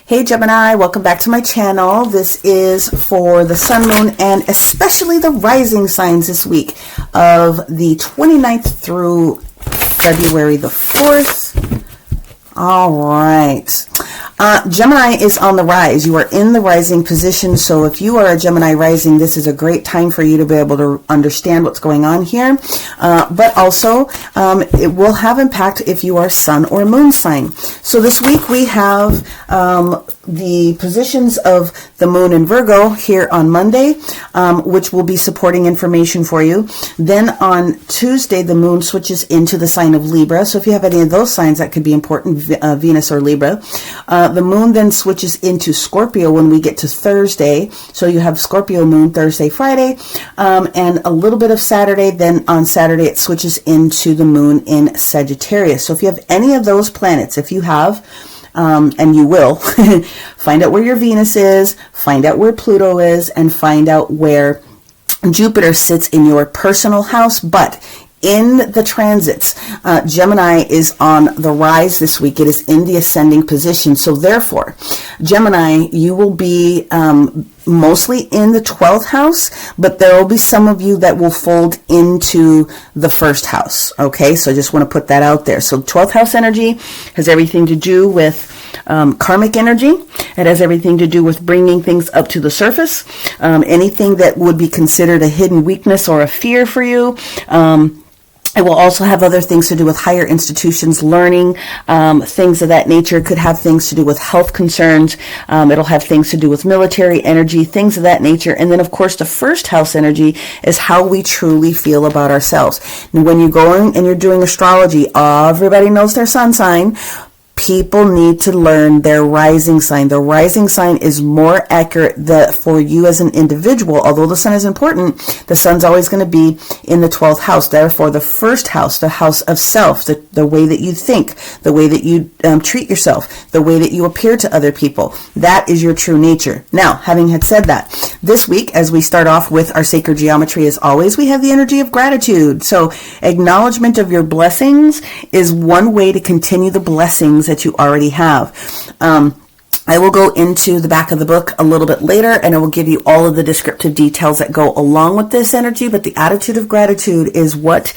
Hey Gemini, welcome back to my channel. This is for the sun, moon, and especially the rising signs this week of the 29th through February the 4th. All right. Gemini is on the rise. You are in the rising position. So if you are a Gemini rising, this is a great time for you to be able to understand what's going on here. But also, it will have impact if you are sun or moon sign. So this week we have the positions of the moon in Virgo here on Monday, which will be supporting information for you. Then on Tuesday, the moon switches into the sign of Libra. So if you have any of those signs, that could be important, Venus or Libra. The moon then switches into Scorpio when we get to Thursday. So you have Scorpio moon Thursday, Friday, and a little bit of Saturday. Then on Saturday, it switches into the moon in Sagittarius. So if you have any of those planets, if you have, and you will, find out where your Venus is, find out where Pluto is, and find out where Jupiter sits in your personal house. But in the transits, Gemini is on the rise this week. It is in the ascending position. So therefore, Gemini, you will be mostly in the 12th house, but there will be some of you that will fold into the first house. Okay, so I just want to put that out there. So 12th house energy has everything to do with karmic energy. It has everything to do with bringing things up to the surface. Anything that would be considered a hidden weakness or a fear for you. It will also have other things to do with higher institutions, learning, things of that nature. It could have things to do with health concerns. It'll have things to do with military energy, things of that nature. And then, of course, the first house energy is how we truly feel about ourselves. And when you go in and you're doing astrology, everybody knows their sun sign. People need to learn their rising sign. The rising sign is more accurate for you as an individual. Although the sun is important, the sun's always going to be in the 12th house. Therefore, the first house, the house of self, the way that you think, the way that you treat yourself, the way that you appear to other people, that is your true nature. Now, having had said that, this week, as we start off with our sacred geometry, as always, we have the energy of gratitude. So acknowledgement of your blessings is one way to continue the blessings that you already have. I will go into the back of the book a little bit later, and I will give you all of the descriptive details that go along with this energy. But the attitude of gratitude is what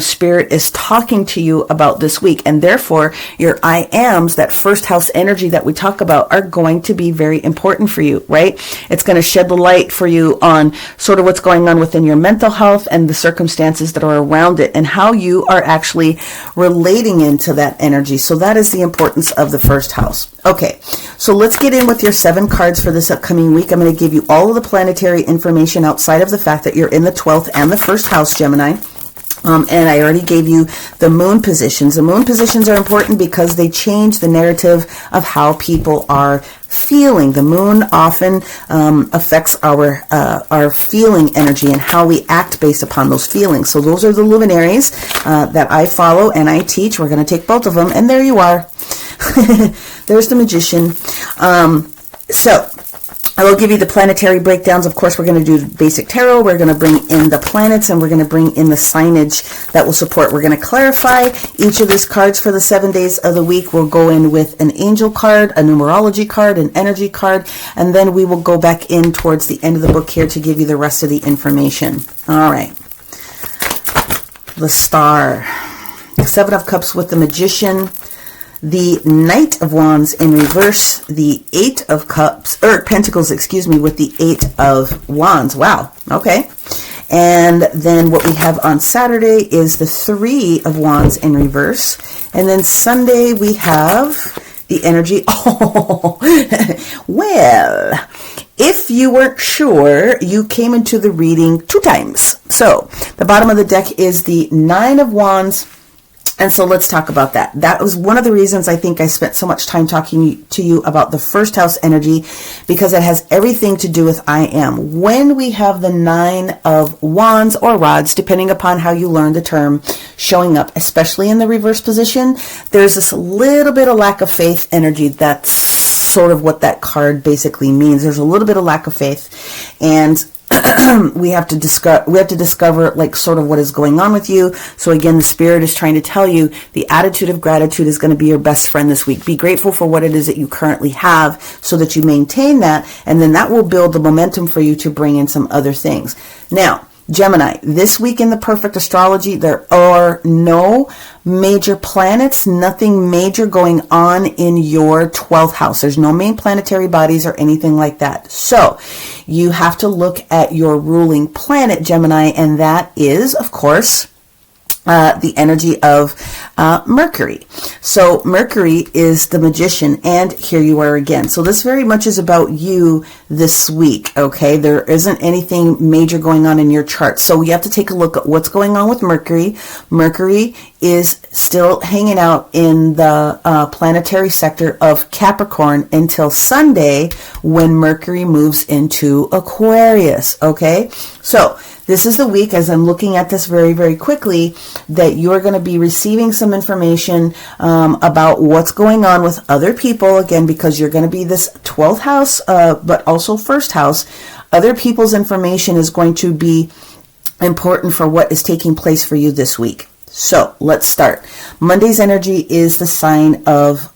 Spirit is talking to you about this week. And therefore, your I ams, that first house energy that we talk about, are going to be very important for you, right? It's going to shed the light for you on sort of what's going on within your mental health and the circumstances that are around it and how you are actually relating into that energy. So that is the importance of the first house. Okay. So let's get in with your 7 cards for this upcoming week. I'm going to give you all of the planetary information outside of the fact that you're in the 12th and the first house, Gemini. And I already gave you the moon positions. The moon positions are important because they change the narrative of how people are feeling. The moon often affects our feeling energy and how we act based upon those feelings. So those are the luminaries that I follow and I teach. We're going to take both of them, and there you are. There's the magician. So I will give you the planetary breakdowns. Of course, we're going to do basic tarot. We're going to bring in the planets, and we're going to bring in the signage that will support. We're going to clarify each of these cards for the 7 days of the week. We'll go in with an angel card, a numerology card, an energy card, and then we will go back in towards the end of the book here to give you the rest of the information. All right. The Star. 7 of Cups with the Magician. The Knight of Wands in reverse, the 8 of Cups, or Pentacles, excuse me, with the 8 of Wands. Wow. Okay. And then what we have on Saturday is the 3 of Wands in reverse. And then Sunday we have the energy. Oh, well, if you weren't sure, you came into the reading 2 times. So the bottom of the deck is the 9 of Wands. And so let's talk about that. That was one of the reasons I think I spent so much time talking to you about the first house energy, because it has everything to do with I am. When we have the 9 of Wands or rods, depending upon how you learn the term, showing up, especially in the reverse position, there's this little bit of lack of faith energy. That's sort of what that card basically means. There's a little bit of lack of faith. And we have to discover like sort of what is going on with you. So again, the spirit is trying to tell you the attitude of gratitude is going to be your best friend this week. Be grateful for what it is that you currently have so that you maintain that, and then that will build the momentum for you to bring in some other things. Now, Gemini, this week in the perfect astrology, there are no major planets, nothing major going on in your 12th house. There's no main planetary bodies or anything like that. So you have to look at your ruling planet, Gemini, and that is, of course, the energy of Mercury. So Mercury is the magician, and here you are again. So this very much is about you this week, okay? There isn't anything major going on in your chart. So you have to take a look at what's going on with Mercury. Mercury is still hanging out in the planetary sector of Capricorn until Sunday when Mercury moves into Aquarius, okay? So this is the week, as I'm looking at this very, very quickly, that you're going to be receiving some information about what's going on with other people, again, because you're going to be this 12th house, but also first house. Other people's information is going to be important for what is taking place for you this week. So let's start. Monday's energy is the sign of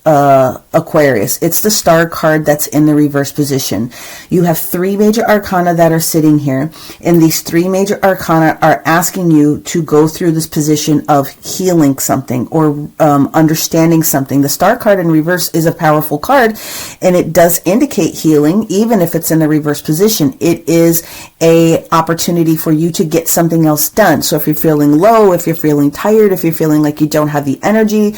Aquarius. It's the star card that's in the reverse position. You have 3 major arcana that are sitting here, and these 3 major arcana are asking you to go through this position of healing something or understanding something. The star card in reverse is a powerful card, and it does indicate healing, even if it's in the reverse position. It is a opportunity for you to get something else done. So if you're feeling low, if you're feeling tired, if you're feeling like you don't have the energy,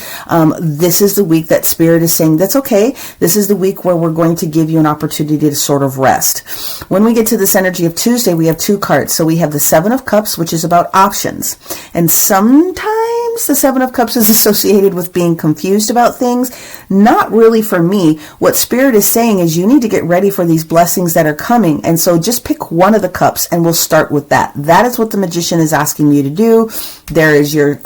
this is the week that Spirit is saying, that's okay. This is the week where we're going to give you an opportunity to sort of rest. When we get to this energy of Tuesday, we have 2 cards. So we have the 7 of Cups, which is about options. And sometimes the 7 of Cups is associated with being confused about things. Not really for me. What Spirit is saying is you need to get ready for these blessings that are coming. And so just pick one of the cups and we'll start with that. That is what the magician is asking you to do. There is your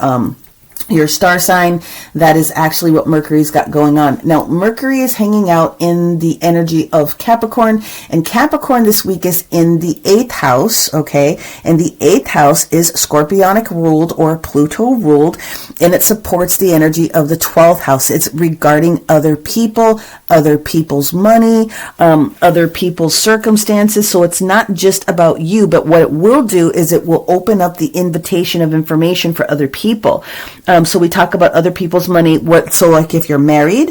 star sign. That is actually what Mercury's got going on. Now, Mercury is hanging out in the energy of Capricorn, and Capricorn this week is in the 8th house, okay? And the 8th house is Scorpionic ruled or Pluto ruled, and it supports the energy of the 12th house. It's regarding other people, other people's money, other people's circumstances. So it's not just about you, but what it will do is it will open up the invitation of information for other people. So we talk about other people's money. So like if you're married,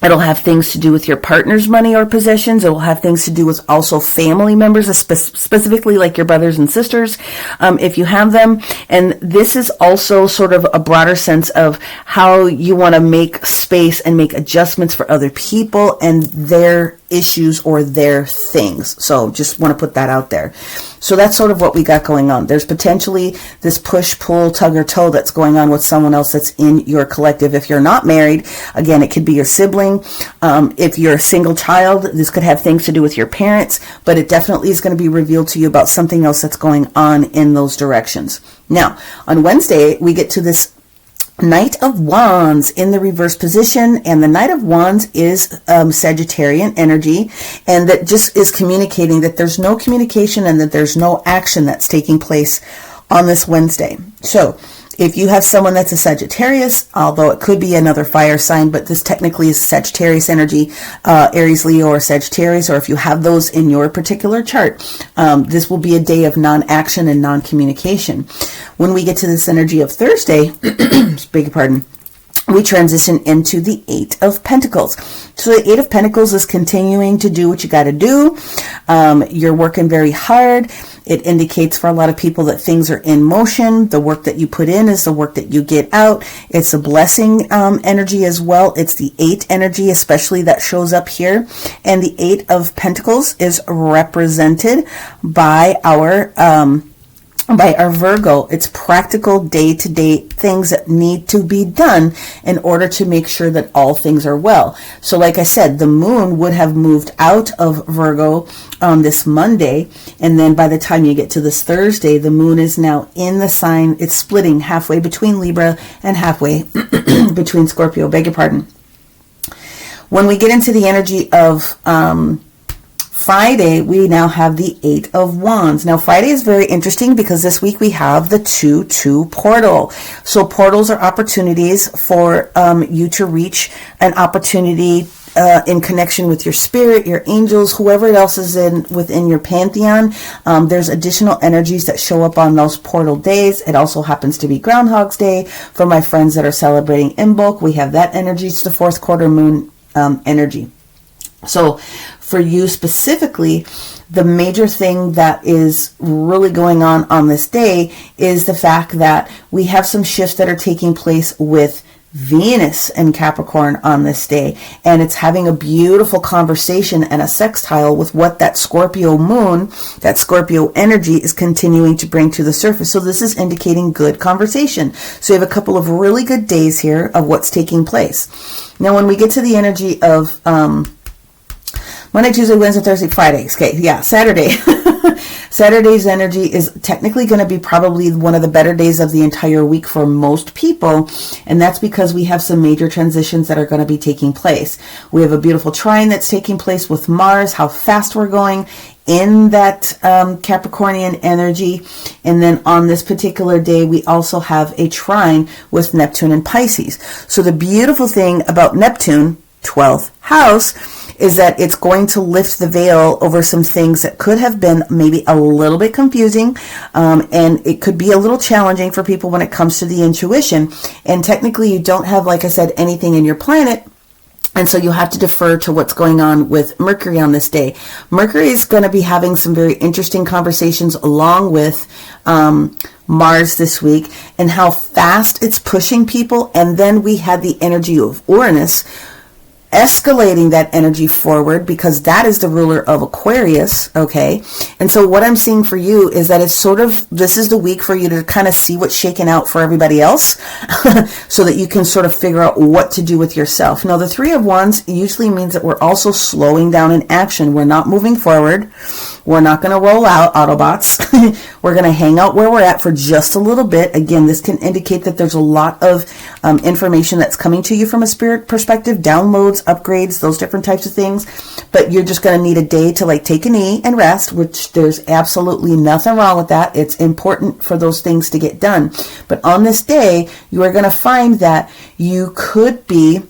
it'll have things to do with your partner's money or possessions. It will have things to do with also family members, specifically like your brothers and sisters, if you have them. And this is also sort of a broader sense of how you want to make space and make adjustments for other people and their issues or their things. So just want to put that out there. So that's sort of what we got going on. There's potentially this push, pull, tug or toe that's going on with someone else that's in your collective. If you're not married, again, it could be your sibling. If you're a single child, this could have things to do with your parents, but it definitely is going to be revealed to you about something else that's going on in those directions. Now, on Wednesday, we get to this Knight of Wands in the reverse position, and the Knight of Wands is Sagittarian energy, and that just is communicating that there's no communication and that there's no action that's taking place on this Wednesday. So if you have someone that's a Sagittarius, although it could be another fire sign, but this technically is Sagittarius energy, Aries, Leo, or Sagittarius, or if you have those in your particular chart, this will be a day of non-action and non-communication. When we get to this energy of Thursday, beg your pardon, we transition into the 8 of Pentacles. So the 8 of Pentacles is continuing to do what you got to do. You're working very hard. It indicates for a lot of people that things are in motion. The work that you put in is the work that you get out. It's a blessing energy as well. It's the 8 energy, especially, that shows up here. And the 8 of Pentacles is represented by our Virgo. It's practical day-to-day things that need to be done in order to make sure that all things are well. So like I said, the moon would have moved out of Virgo on this Monday, and then by the time you get to this Thursday, the moon is now in the sign. It's splitting halfway between Libra and halfway between Scorpio, beg your pardon. When we get into the energy of Friday, we now have the Eight of Wands. Now, Friday is very interesting because this week we have the 2-2 portal. So portals are opportunities for you to reach an opportunity in connection with your spirit, your angels, whoever else is within your pantheon. There's additional energies that show up on those portal days. It also happens to be Groundhog's Day. For my friends that are celebrating Imbolc, we have that energy. It's the fourth quarter moon energy. So for you specifically, the major thing that is really going on this day is the fact that we have some shifts that are taking place with Venus and Capricorn on this day, and it's having a beautiful conversation and a sextile with what that Scorpio moon, that Scorpio energy is continuing to bring to the surface. So this is indicating good conversation. So you have a couple of really good days here of what's taking place. Now, when we get to the energy of Monday, Tuesday, Wednesday, Thursday, Friday. Okay, yeah, Saturday. Saturday's energy is technically going to be probably one of the better days of the entire week for most people, and that's because we have some major transitions that are going to be taking place. We have a beautiful trine that's taking place with Mars, how fast we're going in that Capricornian energy, and then on this particular day we also have a trine with Neptune and Pisces. So the beautiful thing about Neptune, 12th house, is that it's going to lift the veil over some things that could have been maybe a little bit confusing, and it could be a little challenging for people when it comes to the intuition. And technically you don't have, like I said, anything in your planet, and so you have to defer to what's going on with Mercury on this day. Mercury is going to be having some very interesting conversations along with Mars this week, and how fast it's pushing people. And then we had the energy of Uranus escalating that energy forward, because that is the ruler of Aquarius, okay? And so what I'm seeing for you is that it's sort of, this is the week for you to kind of see what's shaking out for everybody else so that you can sort of figure out what to do with yourself. Now, the Three of Wands usually means that we're also slowing down in action. We're not moving forward. We're not going to roll out Autobots. We're going to hang out where we're at for just a little bit. Again, this can indicate that there's a lot of information that's coming to you from a spirit perspective, downloads, upgrades, those different types of things. But you're just going to need a day to like take a knee and rest, which there's absolutely nothing wrong with that. It's important for those things to get done. But on this day, you are going to find that you could be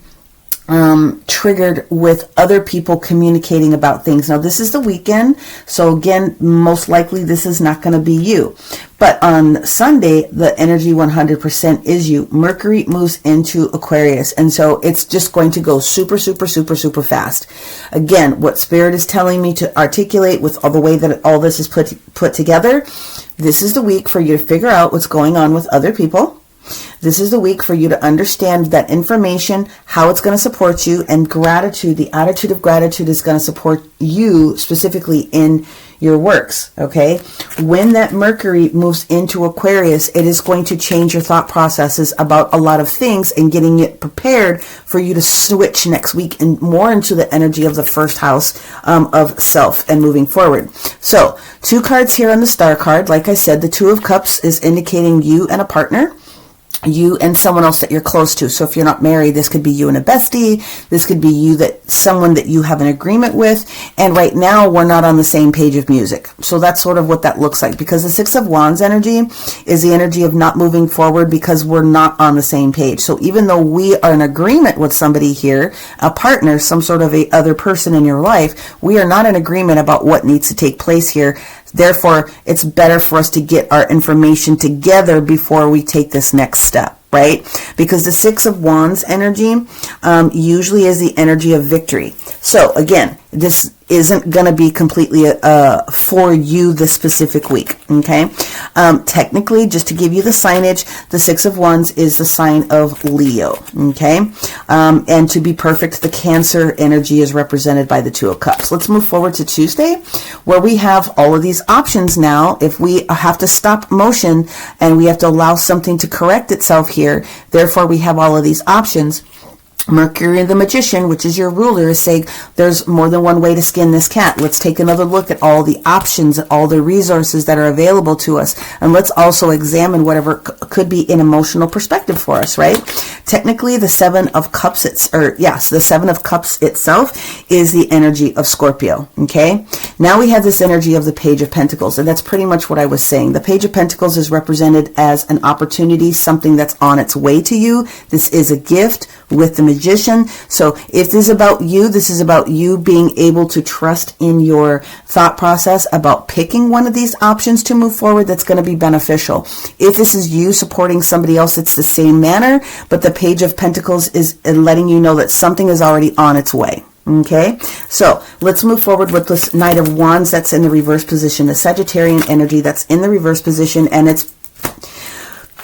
triggered with other people communicating about things. Now, this is the weekend, so again, most likely this is not going to be you. But on Sunday, the energy 100% is you. Mercury moves into Aquarius, and so it's just going to go super, super, super, super fast. Again, what Spirit is telling me to articulate with all the way that all this is put together, this is the week for you to figure out what's going on with other people. This is the week for you to understand that information, how it's going to support you, and gratitude, the attitude of gratitude is going to support you specifically in your works, okay? When that Mercury moves into Aquarius, it is going to change your thought processes about a lot of things and getting it prepared for you to switch next week and more into the energy of the first house of self and moving forward. So, 2 cards here on the star card. Like I said, the Two of Cups is indicating you and a partner, you and someone else that you're close to. So if you're not married, this could be you and a bestie. This could be you, that someone that you have an agreement with. And right now we're not on the same page of music. So that's sort of what that looks like, because the Six of Wands energy is the energy of not moving forward because we're not on the same page. So even though we are in agreement with somebody here, a partner, some sort of a other person in your life, we are not in agreement about what needs to take place here. Therefore, it's better for us to get our information together before we take this next step, right? Because the Six of Wands energy usually is the energy of victory. So again, this isn't going to be completely for you this specific week, okay? Technically, just to give you the signage, the Six of Wands is the sign of Leo, okay? And to be perfect, the Cancer energy is represented by the Two of Cups. Let's move forward to Tuesday, where we have all of these options now. If we have to stop motion and we have to allow something to correct itself here, therefore we have all of these options. Mercury the Magician, which is your ruler, is saying there's more than one way to skin this cat. Let's take another look at all the options, all the resources that are available to us. And let's also examine whatever could be an emotional perspective for us, right? Technically, the Seven of Cups, the Seven of Cups itself is the energy of Scorpio, okay? Now we have this energy of the Page of Pentacles, and that's pretty much what I was saying. The Page of Pentacles is represented as an opportunity, something that's on its way to you. This is a gift with the Magician. So if this is about you, this is about you being able to trust in your thought process about picking one of these options to move forward that's going to be beneficial. If this is you supporting somebody else, it's the same manner, but the Page of Pentacles is letting you know that something is already on its way. Okay, so let's move forward with this Knight of Wands that's in the reverse position, the Sagittarian energy that's in the reverse position, and it's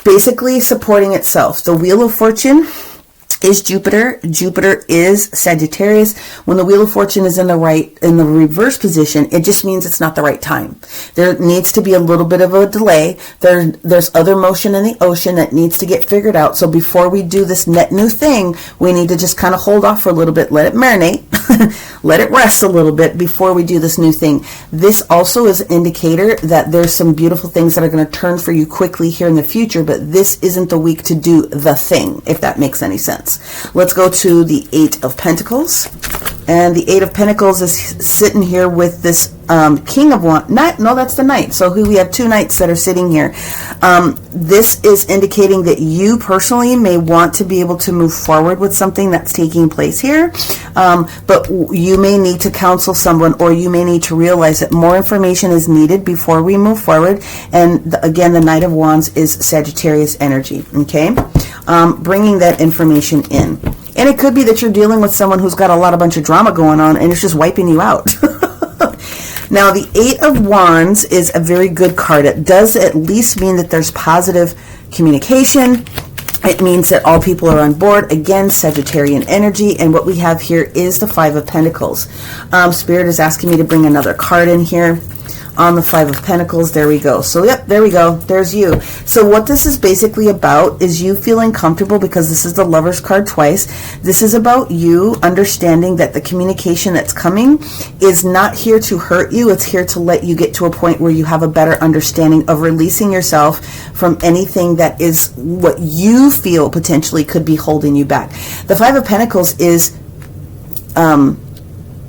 basically supporting itself. The Wheel of Fortune is Jupiter. Jupiter is Sagittarius. When the Wheel of Fortune is in the reverse position, it just means it's not the right time. There needs to be a little bit of a delay. There's other motion in the ocean that needs to get figured out. So before we do this net new thing, we need to just kind of hold off for a little bit, let it marinate, let it rest a little bit before we do this new thing. This also is an indicator that there's some beautiful things that are going to turn for you quickly here in the future, but this isn't the week to do the thing, if that makes any sense. Let's go to the Eight of Pentacles. And the Eight of Pentacles is sitting here with this King of Wands. No, that's the Knight. So we have two Knights that are sitting here. This is indicating that you personally may want to be able to move forward with something that's taking place here. But you may need to counsel someone, or you may need to realize that more information is needed before we move forward. And again, the Knight of Wands is Sagittarius energy. Okay, bringing that information in. And it could be that you're dealing with someone who's got a bunch of drama going on and it's just wiping you out. Now, the Eight of Wands is a very good card. It does at least mean that there's positive communication. It means that all people are on board. Again, Sagittarian energy. And what we have here is the Five of Pentacles. Spirit is asking me to bring another card in here. On the Five of Pentacles, there we go. So yep, there we go, there's you. So what this is basically about is you feeling comfortable, because this is the Lover's card twice. This is about you understanding that the communication that's coming is not here to hurt you. It's here to let you get to a point where you have a better understanding of releasing yourself from anything that is what you feel potentially could be holding you back. The Five of Pentacles is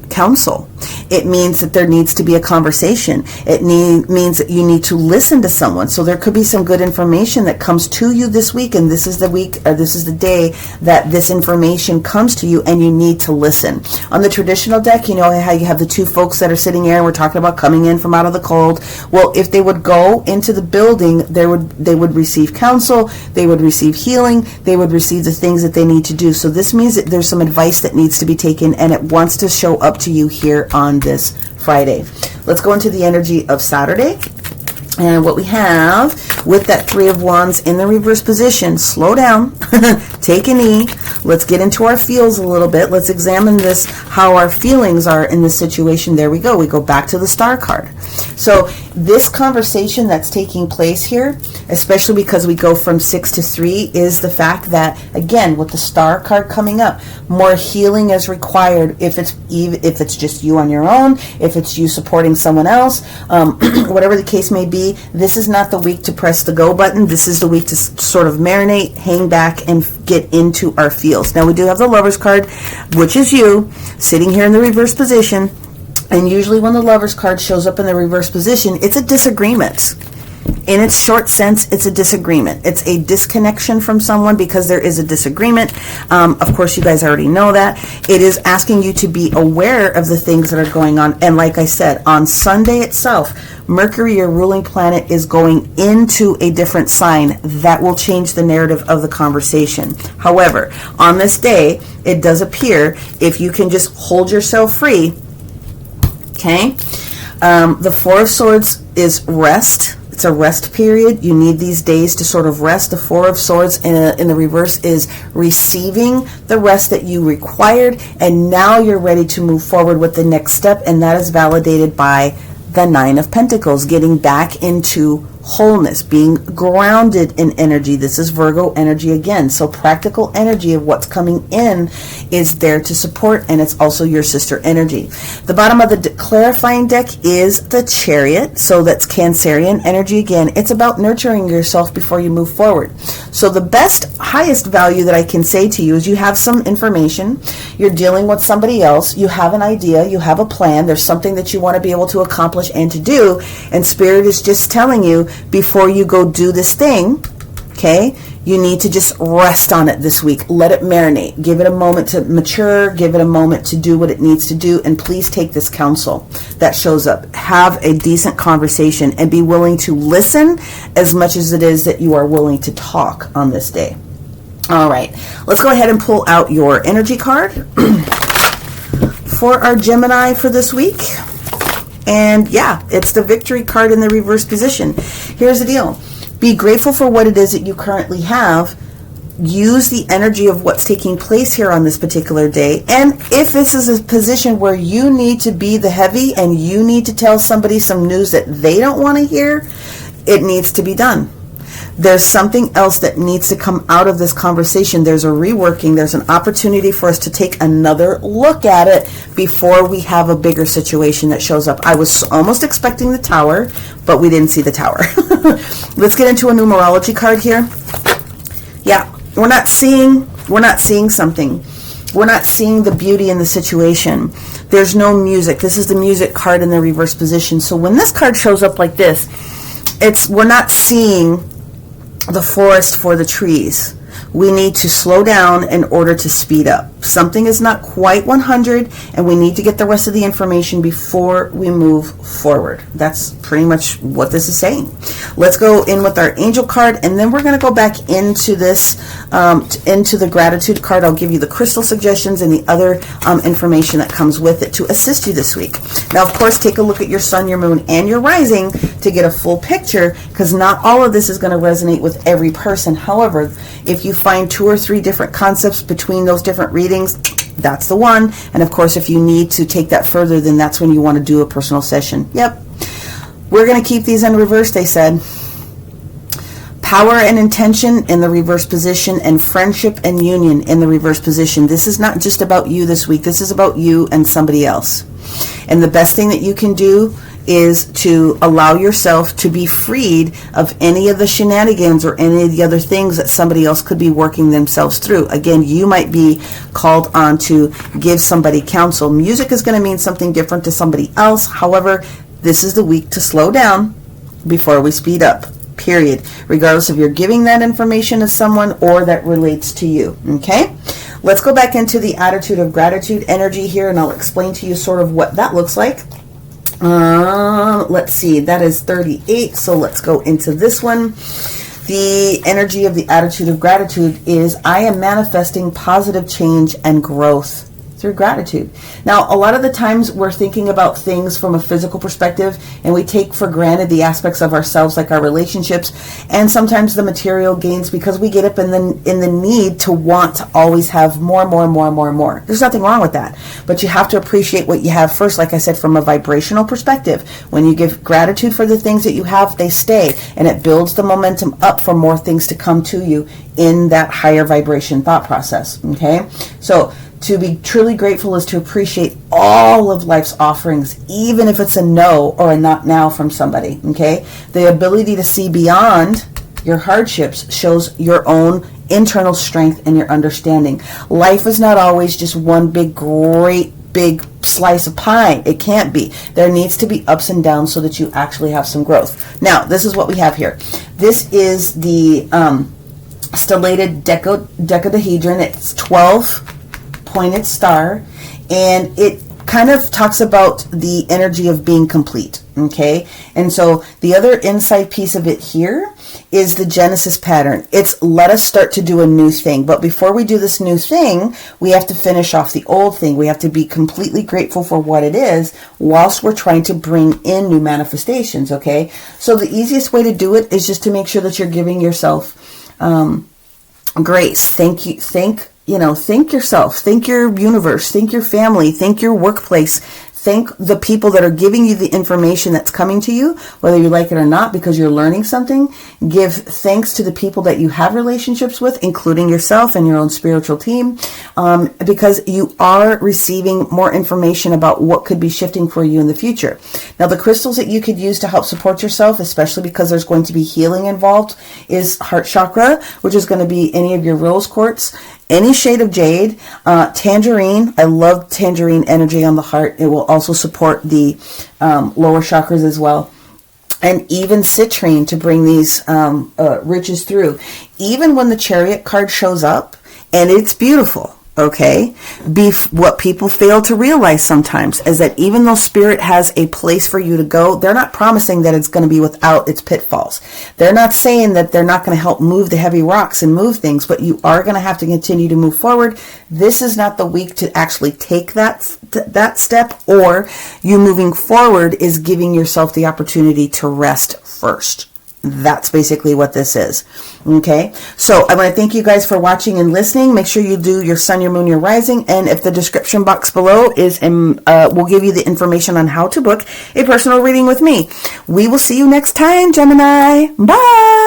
counsel. It means that there needs to be a conversation. It means that you need to listen to someone. So there could be some good information that comes to you this week, and this is the week, or this is the day that this information comes to you, and you need to listen. On the traditional deck, you know how you have the two folks that are sitting here, and we're talking about coming in from out of the cold. Well, if they would go into the building, they would receive counsel, they would receive healing, they would receive the things that they need to do. So this means that there's some advice that needs to be taken, and it wants to show up to you here on this Friday. Let's go into the energy of Saturday. And what we have with that Three of Wands in the reverse position, slow down, take a knee. Let's get into our feels a little bit. Let's examine this, how our feelings are in this situation. There we go. We go back to the Star card. So this conversation that's taking place here, especially because we go from 6 to 3, is the fact that, again, with the Star card coming up, more healing is required if it's just you on your own, if it's you supporting someone else, whatever the case may be. This is not the week to press the go button. This is the week to sort of marinate, hang back, and get into our feels. Now, we do have the Lover's card, which is you, sitting here in the reverse position. And usually when the Lover's card shows up in the reverse position, it's a disagreement. In its short sense, it's a disagreement. It's a disconnection from someone because there is a disagreement. Of course, you guys already know that. It is asking you to be aware of the things that are going on. And like I said, on Sunday itself, Mercury, your ruling planet, is going into a different sign. That will change the narrative of the conversation. However, on this day, it does appear, if you can just hold yourself free, okay? The Four of Swords is rest. It's a rest period. You need these days to sort of rest. The Four of Swords in the reverse is receiving the rest that you required, and now you're ready to move forward with the next step, and that is validated by the Nine of Pentacles, getting back into wholeness, being grounded in energy. This is Virgo energy again. So practical energy of what's coming in is there to support, and it's also your sister energy. The bottom of the clarifying deck is the Chariot. So that's Cancerian energy again. It's about nurturing yourself before you move forward. So the best, highest value that I can say to you is you have some information, you're dealing with somebody else, you have an idea, you have a plan, there's something that you want to be able to accomplish and to do, and Spirit is just telling you, before you go do this thing, okay, you need to just rest on it this week. Let it marinate. Give it a moment to mature. Give it a moment to do what it needs to do. And please take this counsel that shows up. Have a decent conversation and be willing to listen as much as it is that you are willing to talk on this day. All right, let's go ahead and pull out your energy card for our Gemini for this week. And yeah, it's the Victory card in the reverse position. Here's the deal. Be grateful for what it is that you currently have. Use the energy of what's taking place here on this particular day. And if this is a position where you need to be the heavy and you need to tell somebody some news that they don't want to hear, it needs to be done. There's something else that needs to come out of this conversation. There's a reworking. There's an opportunity for us to take another look at it before we have a bigger situation that shows up. I was almost expecting the Tower, but we didn't see the Tower. Let's get into a numerology card here. Yeah, we're not seeing something. We're not seeing the beauty in the situation. There's no music. This is the music card in the reverse position. So when this card shows up like this, we're not seeing the forest for the trees. We need to slow down in order to speed up. Something is not quite 100, and we need to get the rest of the information before we move forward. That's pretty much what this is saying. Let's go in with our angel card, and then we're going to go back into this, into the gratitude card. I'll give you the crystal suggestions and the other information that comes with it to assist you this week. Now, of course, take a look at your sun, your moon, and your rising to get a full picture, because not all of this is going to resonate with every person. However, if you find 2 or 3 different concepts between those different readings, that's the one. And of course, if you need to take that further, then that's when you want to do a personal session. Yep. We're going to keep these in reverse, they said. Power and intention in the reverse position, and friendship and union in the reverse position. This is not just about you this week. This is about you and somebody else. And the best thing that you can do is to allow yourself to be freed of any of the shenanigans or any of the other things that somebody else could be working themselves through. Again, you might be called on to give somebody counsel. Music is going to mean something different to somebody else. However, this is the week to slow down before we speed up, period. Regardless if you're giving that information to someone or that relates to you. Okay? Let's go back into the attitude of gratitude energy here, and I'll explain to you sort of what that looks like. Let's see, that is 38, so let's go into this one. The energy of the attitude of gratitude is, I am manifesting positive change and growth through gratitude. Now, a lot of the times we're thinking about things from a physical perspective, and we take for granted the aspects of ourselves, like our relationships, and sometimes the material gains, because we get up in the need to want to always have more. There's nothing wrong with that, but you have to appreciate what you have first. Like I said, from a vibrational perspective, when you give gratitude for the things that you have, they stay, and it builds the momentum up for more things to come to you in that higher vibration thought process. Okay, so to be truly grateful is to appreciate all of life's offerings, even if it's a no or a not now from somebody, okay? The ability to see beyond your hardships shows your own internal strength and your understanding. Life is not always just one great big slice of pie. It can't be. There needs to be ups and downs so that you actually have some growth. Now, this is what we have here. This is the stellated dodecahedron. It's 12 pointed star, and it kind of talks about the energy of being complete. Okay, and so the other inside piece of it here is the Genesis pattern. It's let us start to do a new thing, but before we do this new thing, we have to finish off the old thing. We have to be completely grateful for what it is whilst we're trying to bring in new manifestations. Okay, so the easiest way to do it is just to make sure that you're giving yourself grace. Thank yourself, thank your universe, thank your family, thank your workplace, Thank the people that are giving you the information that's coming to you, whether you like it or not, because you're learning something. Give thanks to the people that you have relationships with, including yourself and your own spiritual team, because you are receiving more information about what could be shifting for you in the future. Now, the crystals that you could use to help support yourself, especially because there's going to be healing involved, is heart chakra, which is going to be any of your rose quartz, any shade of jade, tangerine. I love tangerine energy on the heart. It will also support the lower chakras as well. And even citrine to bring these riches through. Even when the Chariot card shows up, and it's beautiful, okay? What people fail to realize sometimes is that even though Spirit has a place for you to go, they're not promising that it's going to be without its pitfalls. They're not saying that they're not going to help move the heavy rocks and move things, but you are going to have to continue to move forward. This is not the week to actually take that step, or you moving forward is giving yourself the opportunity to rest first. That's basically what this is. Okay, so I want to thank you guys for watching and listening. Make sure you do your sun, your moon, your rising, and if the description box below will give you the information on how to book a personal reading with me. We will see you next time, Gemini. Bye.